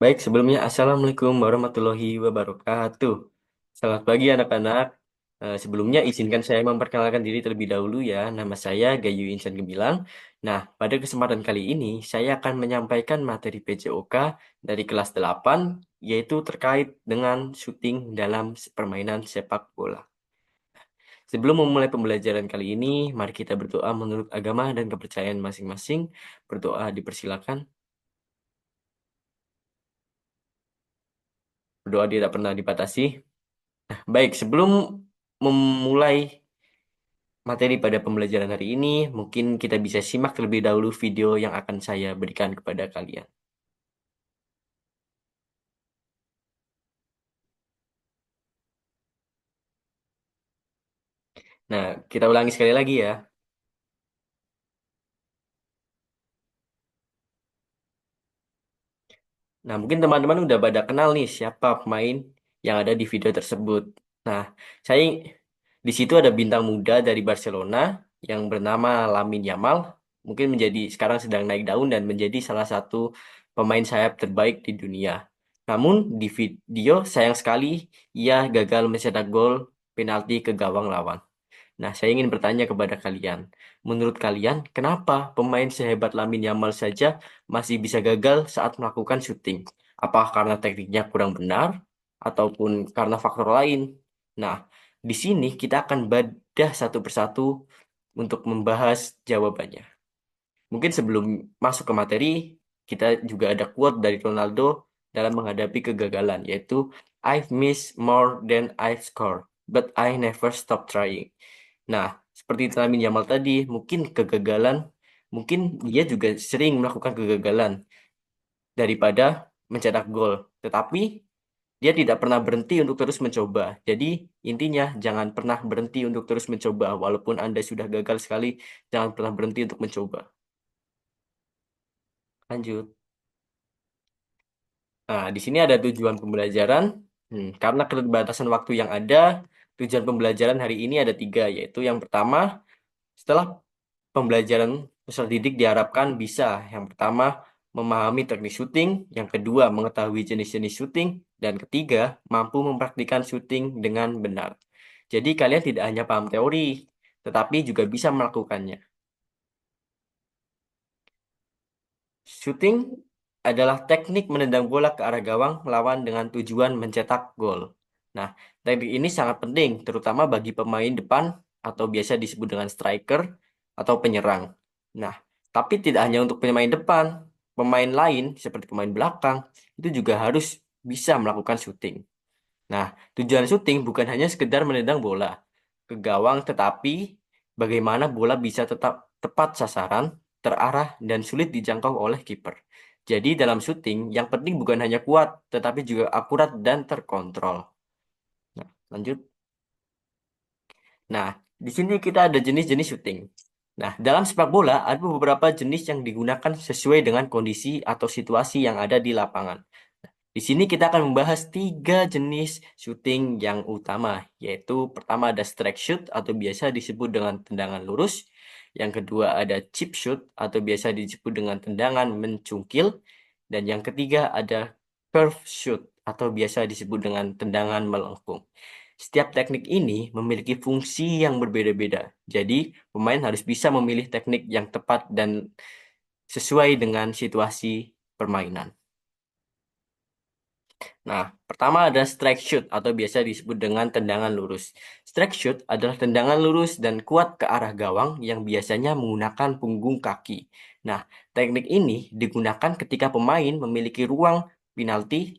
Baik, sebelumnya Assalamualaikum warahmatullahi wabarakatuh. Selamat pagi anak-anak. Sebelumnya izinkan saya memperkenalkan diri terlebih dahulu ya. Nama saya Gayu Insan Gemilang. Nah, pada kesempatan kali ini saya akan menyampaikan materi PJOK dari kelas 8, yaitu terkait dengan syuting dalam permainan sepak bola. Sebelum memulai pembelajaran kali ini, mari kita berdoa menurut agama dan kepercayaan masing-masing. Berdoa dipersilakan. Berdoa tidak pernah dibatasi. Baik, sebelum memulai materi pada pembelajaran hari ini, mungkin kita bisa simak terlebih dahulu video yang akan saya berikan kepada kalian. Nah, kita ulangi sekali lagi ya. Nah, mungkin teman-teman udah pada kenal nih siapa pemain yang ada di video tersebut. Nah, saya di situ ada bintang muda dari Barcelona yang bernama Lamine Yamal, mungkin sekarang sedang naik daun dan menjadi salah satu pemain sayap terbaik di dunia. Namun di video sayang sekali ia gagal mencetak gol penalti ke gawang lawan. Nah, saya ingin bertanya kepada kalian, menurut kalian kenapa pemain sehebat Lamine Yamal saja masih bisa gagal saat melakukan syuting? Apakah karena tekniknya kurang benar ataupun karena faktor lain? Nah, di sini kita akan bedah satu persatu untuk membahas jawabannya. Mungkin sebelum masuk ke materi, kita juga ada quote dari Ronaldo dalam menghadapi kegagalan, yaitu I've missed more than I've scored, but I never stop trying. Nah, seperti Lamine Yamal tadi, mungkin dia juga sering melakukan kegagalan daripada mencetak gol. Tetapi dia tidak pernah berhenti untuk terus mencoba. Jadi intinya jangan pernah berhenti untuk terus mencoba. Walaupun Anda sudah gagal sekali, jangan pernah berhenti untuk mencoba. Lanjut. Nah, di sini ada tujuan pembelajaran. Karena keterbatasan waktu yang ada, tujuan pembelajaran hari ini ada tiga, yaitu yang pertama, setelah pembelajaran peserta didik diharapkan bisa, yang pertama, memahami teknik syuting, yang kedua, mengetahui jenis-jenis syuting, dan ketiga, mampu mempraktikkan syuting dengan benar. Jadi kalian tidak hanya paham teori, tetapi juga bisa melakukannya. Shooting adalah teknik menendang bola ke arah gawang lawan dengan tujuan mencetak gol. Nah, teknik ini sangat penting, terutama bagi pemain depan atau biasa disebut dengan striker atau penyerang. Nah, tapi tidak hanya untuk pemain depan, pemain lain seperti pemain belakang itu juga harus bisa melakukan shooting. Nah, tujuan syuting bukan hanya sekedar menendang bola ke gawang, tetapi bagaimana bola bisa tetap tepat sasaran, terarah, dan sulit dijangkau oleh kiper. Jadi dalam syuting, yang penting bukan hanya kuat, tetapi juga akurat dan terkontrol. Nah, lanjut. Nah, di sini kita ada jenis-jenis syuting. Nah, dalam sepak bola ada beberapa jenis yang digunakan sesuai dengan kondisi atau situasi yang ada di lapangan. Di sini kita akan membahas tiga jenis shooting yang utama, yaitu pertama ada strike shoot atau biasa disebut dengan tendangan lurus, yang kedua ada chip shoot atau biasa disebut dengan tendangan mencungkil, dan yang ketiga ada curve shoot atau biasa disebut dengan tendangan melengkung. Setiap teknik ini memiliki fungsi yang berbeda-beda, jadi pemain harus bisa memilih teknik yang tepat dan sesuai dengan situasi permainan. Nah, pertama ada strike shoot atau biasa disebut dengan tendangan lurus. Strike shoot adalah tendangan lurus dan kuat ke arah gawang yang biasanya menggunakan punggung kaki. Nah, teknik ini digunakan ketika pemain memiliki ruang penalti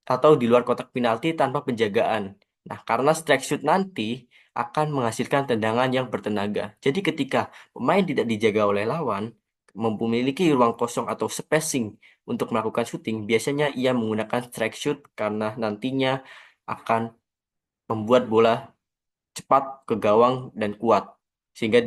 atau di luar kotak penalti tanpa penjagaan. Nah, karena strike shoot nanti akan menghasilkan tendangan yang bertenaga. Jadi ketika pemain tidak dijaga oleh lawan, memiliki ruang kosong atau spacing untuk melakukan shooting, biasanya ia menggunakan strike shoot karena nantinya akan membuat bola cepat ke gawang dan kuat sehingga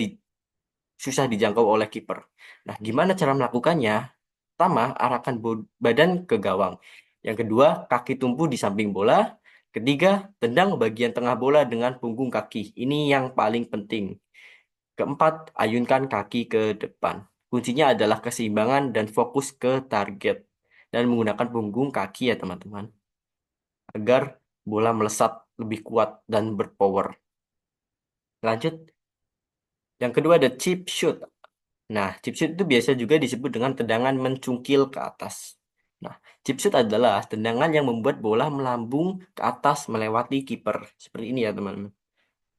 susah dijangkau oleh kiper. Nah, gimana cara melakukannya? Pertama, arahkan badan ke gawang. Yang kedua, kaki tumpu di samping bola. Ketiga, tendang bagian tengah bola dengan punggung kaki. Ini yang paling penting. Keempat, ayunkan kaki ke depan. Kuncinya adalah keseimbangan dan fokus ke target. dan menggunakan punggung kaki ya teman-teman, agar bola melesat lebih kuat dan berpower. Lanjut, yang kedua ada chip shoot. Nah, chip shoot itu biasa juga disebut dengan tendangan mencungkil ke atas. Nah, chip shoot adalah tendangan yang membuat bola melambung ke atas melewati kiper. Seperti ini ya teman-teman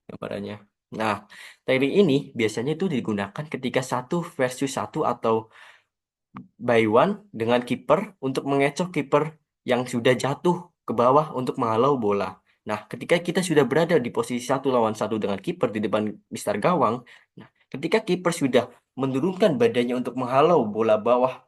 gambarannya. Nah, teknik ini biasanya itu digunakan ketika satu versus satu atau by one dengan kiper untuk mengecoh kiper yang sudah jatuh ke bawah untuk menghalau bola. Nah, ketika kita sudah berada di posisi satu lawan satu dengan kiper di depan mistar gawang, nah, ketika kiper sudah menurunkan badannya untuk menghalau bola bawah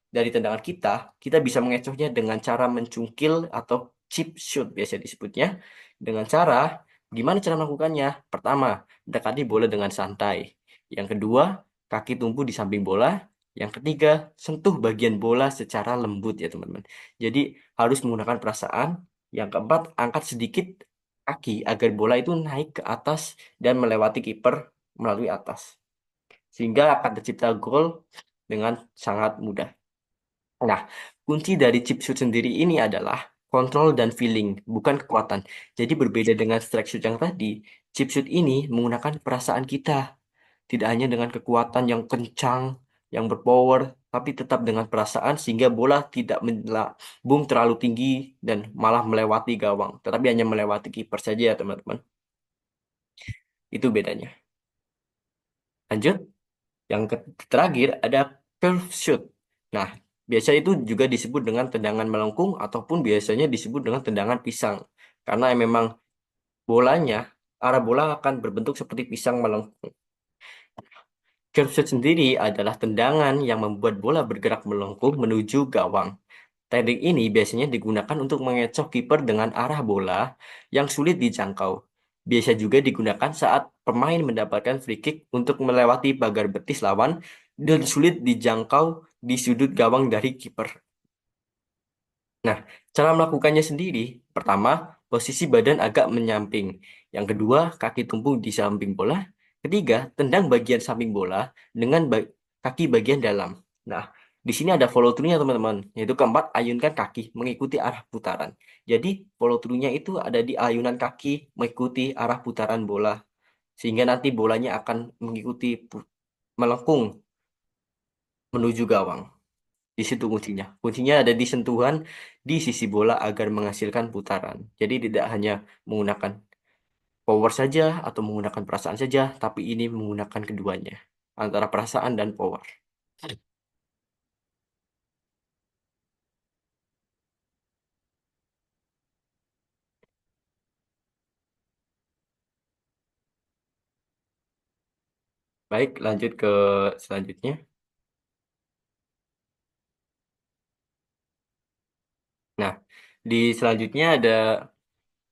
dari tendangan kita, kita bisa mengecohnya dengan cara mencungkil atau chip shoot biasa disebutnya. Dengan cara, gimana cara melakukannya? Pertama, dekati bola dengan santai. Yang kedua, kaki tumbuh di samping bola. Yang ketiga, sentuh bagian bola secara lembut ya teman-teman. Jadi harus menggunakan perasaan. Yang keempat, angkat sedikit kaki agar bola itu naik ke atas dan melewati kiper melalui atas. Sehingga akan tercipta gol dengan sangat mudah. Nah, kunci dari chip shoot sendiri ini adalah kontrol dan feeling, bukan kekuatan. Jadi berbeda dengan strike shoot yang tadi, chip shoot ini menggunakan perasaan kita, tidak hanya dengan kekuatan yang kencang, yang berpower, tapi tetap dengan perasaan sehingga bola tidak melambung terlalu tinggi dan malah melewati gawang, tetapi hanya melewati kiper saja ya teman-teman. Itu bedanya. Lanjut. Yang terakhir ada curve shoot. Nah, biasa itu juga disebut dengan tendangan melengkung ataupun biasanya disebut dengan tendangan pisang. Karena memang bolanya, arah bola akan berbentuk seperti pisang melengkung. Curve shoot sendiri adalah tendangan yang membuat bola bergerak melengkung menuju gawang. Teknik ini biasanya digunakan untuk mengecoh kiper dengan arah bola yang sulit dijangkau. Biasa juga digunakan saat pemain mendapatkan free kick untuk melewati pagar betis lawan dan sulit dijangkau di sudut gawang dari kiper. Nah, cara melakukannya sendiri, pertama, posisi badan agak menyamping. Yang kedua, kaki tumbuh di samping bola. Ketiga, tendang bagian samping bola dengan kaki bagian dalam. Nah, di sini ada follow through-nya teman-teman. Yaitu keempat, ayunkan kaki mengikuti arah putaran. Jadi, follow through-nya itu ada di ayunan kaki mengikuti arah putaran bola. Sehingga nanti bolanya akan mengikuti melengkung menuju gawang. Di situ kuncinya. Kuncinya ada di sentuhan di sisi bola agar menghasilkan putaran. Jadi tidak hanya menggunakan power saja atau menggunakan perasaan saja, tapi ini menggunakan keduanya. Antara perasaan dan power. Baik, lanjut ke selanjutnya. Nah, di selanjutnya ada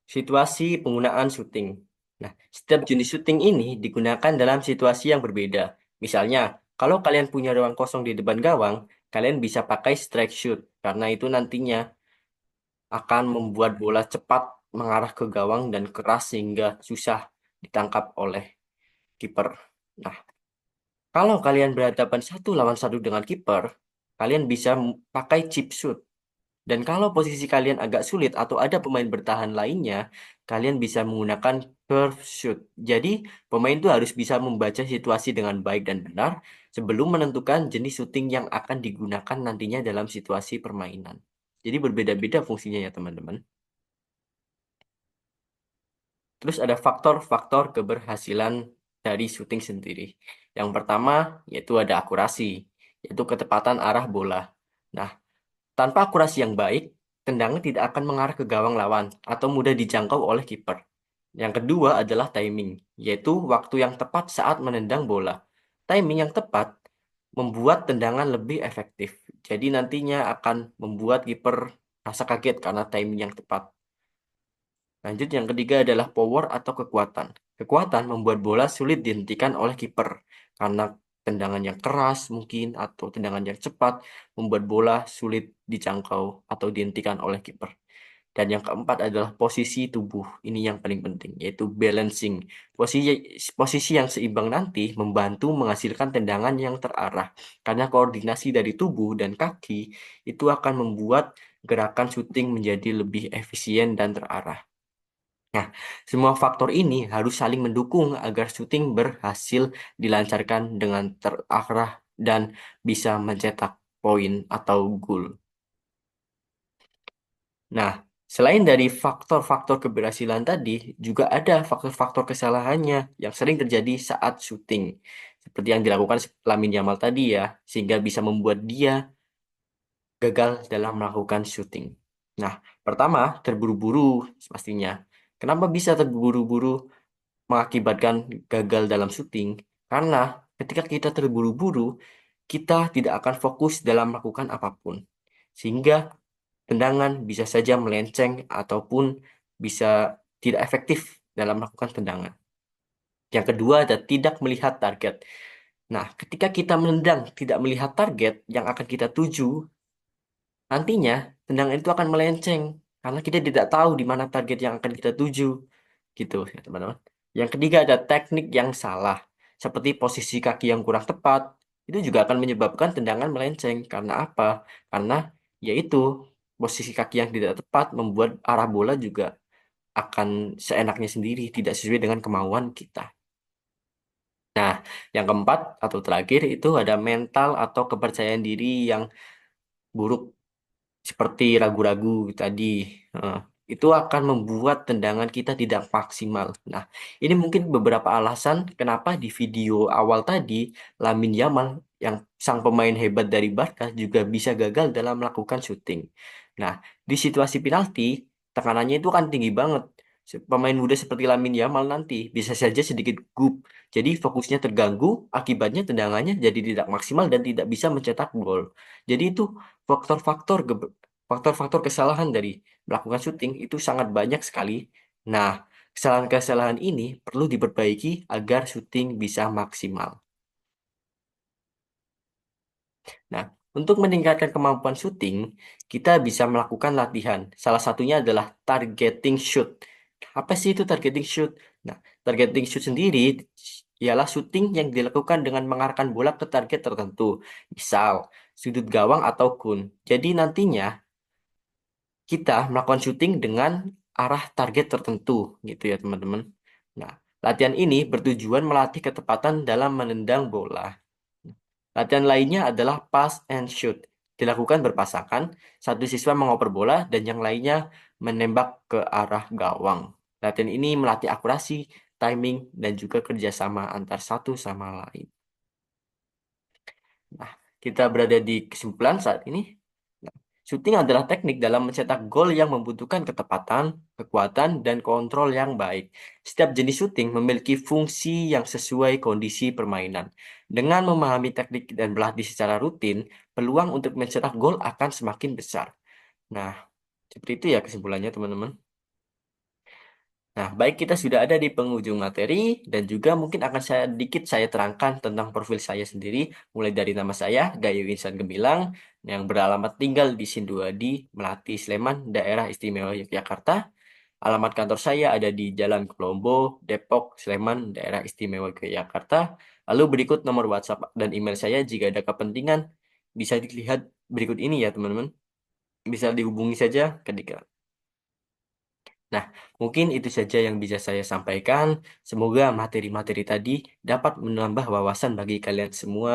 situasi penggunaan syuting. Nah, setiap jenis syuting ini digunakan dalam situasi yang berbeda. Misalnya, kalau kalian punya ruang kosong di depan gawang, kalian bisa pakai strike shoot karena itu nantinya akan membuat bola cepat mengarah ke gawang dan keras sehingga susah ditangkap oleh kiper. Nah, kalau kalian berhadapan satu lawan satu dengan kiper, kalian bisa pakai chip shoot. Dan kalau posisi kalian agak sulit atau ada pemain bertahan lainnya, kalian bisa menggunakan curve shoot. Jadi, pemain itu harus bisa membaca situasi dengan baik dan benar sebelum menentukan jenis shooting yang akan digunakan nantinya dalam situasi permainan. Jadi berbeda-beda fungsinya ya teman-teman. Terus ada faktor-faktor keberhasilan dari syuting sendiri. Yang pertama yaitu ada akurasi, yaitu ketepatan arah bola. Nah, tanpa akurasi yang baik, tendangan tidak akan mengarah ke gawang lawan atau mudah dijangkau oleh kiper. Yang kedua adalah timing, yaitu waktu yang tepat saat menendang bola. Timing yang tepat membuat tendangan lebih efektif. Jadi nantinya akan membuat kiper rasa kaget karena timing yang tepat. Lanjut yang ketiga adalah power atau kekuatan. Kekuatan membuat bola sulit dihentikan oleh kiper karena tendangan yang keras mungkin atau tendangan yang cepat membuat bola sulit dijangkau atau dihentikan oleh kiper. Dan yang keempat adalah posisi tubuh. Ini yang paling penting, yaitu balancing. Posisi posisi yang seimbang nanti membantu menghasilkan tendangan yang terarah. Karena koordinasi dari tubuh dan kaki itu akan membuat gerakan syuting menjadi lebih efisien dan terarah. Nah, semua faktor ini harus saling mendukung agar syuting berhasil dilancarkan dengan terarah dan bisa mencetak poin atau gol. Nah, selain dari faktor-faktor keberhasilan tadi, juga ada faktor-faktor kesalahannya yang sering terjadi saat syuting. Seperti yang dilakukan Lamine Yamal tadi ya, sehingga bisa membuat dia gagal dalam melakukan syuting. Nah, pertama, terburu-buru pastinya. Kenapa bisa terburu-buru mengakibatkan gagal dalam syuting? Karena ketika kita terburu-buru, kita tidak akan fokus dalam melakukan apapun. Sehingga tendangan bisa saja melenceng ataupun bisa tidak efektif dalam melakukan tendangan. Yang kedua ada tidak melihat target. Nah, ketika kita menendang tidak melihat target yang akan kita tuju, nantinya tendangan itu akan melenceng karena kita tidak tahu di mana target yang akan kita tuju. Gitu ya, teman-teman. Yang ketiga ada teknik yang salah, seperti posisi kaki yang kurang tepat. Itu juga akan menyebabkan tendangan melenceng. Karena apa? Karena yaitu posisi kaki yang tidak tepat membuat arah bola juga akan seenaknya sendiri, tidak sesuai dengan kemauan kita. Nah, yang keempat atau terakhir itu ada mental atau kepercayaan diri yang buruk seperti ragu-ragu tadi. Nah, itu akan membuat tendangan kita tidak maksimal. Nah, ini mungkin beberapa alasan kenapa di video awal tadi Lamine Yamal yang sang pemain hebat dari Barca juga bisa gagal dalam melakukan syuting. Nah, di situasi penalti tekanannya itu kan tinggi banget. Pemain muda seperti Lamine Yamal nanti bisa saja sedikit gup. Jadi fokusnya terganggu, akibatnya tendangannya jadi tidak maksimal dan tidak bisa mencetak gol. Jadi itu faktor-faktor faktor-faktor kesalahan dari melakukan syuting itu sangat banyak sekali. Nah, kesalahan-kesalahan ini perlu diperbaiki agar syuting bisa maksimal. Nah, untuk meningkatkan kemampuan syuting, kita bisa melakukan latihan. Salah satunya adalah targeting shoot. Apa sih itu targeting shoot? Nah, targeting shoot sendiri ialah syuting yang dilakukan dengan mengarahkan bola ke target tertentu. Misal, sudut gawang atau kun. Jadi nantinya kita melakukan syuting dengan arah target tertentu gitu ya teman-teman. Nah, latihan ini bertujuan melatih ketepatan dalam menendang bola. Latihan lainnya adalah pass and shoot. Dilakukan berpasangan, satu siswa mengoper bola dan yang lainnya menembak ke arah gawang. Latihan ini melatih akurasi, timing, dan juga kerjasama antar satu sama lain. Nah, kita berada di kesimpulan saat ini. Nah, shooting adalah teknik dalam mencetak gol yang membutuhkan ketepatan, kekuatan, dan kontrol yang baik. Setiap jenis shooting memiliki fungsi yang sesuai kondisi permainan. Dengan memahami teknik dan berlatih secara rutin, peluang untuk mencetak gol akan semakin besar. Nah, seperti itu ya kesimpulannya, teman-teman. Nah, baik kita sudah ada di penghujung materi dan juga mungkin akan saya terangkan tentang profil saya sendiri, mulai dari nama saya, Gayu Insan Gemilang, yang beralamat tinggal di Sinduadi, Melati, Sleman, Daerah Istimewa Yogyakarta. Alamat kantor saya ada di Jalan Kolombo, Depok, Sleman, Daerah Istimewa Yogyakarta. Lalu berikut nomor WhatsApp dan email saya jika ada kepentingan bisa dilihat berikut ini ya, teman-teman. Bisa dihubungi saja ketika Nah, mungkin itu saja yang bisa saya sampaikan. Semoga materi-materi tadi dapat menambah wawasan bagi kalian semua.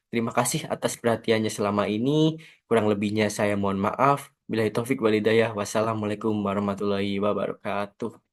Terima kasih atas perhatiannya selama ini. Kurang lebihnya saya mohon maaf. Billahi taufik walhidayah. Wassalamualaikum warahmatullahi wabarakatuh.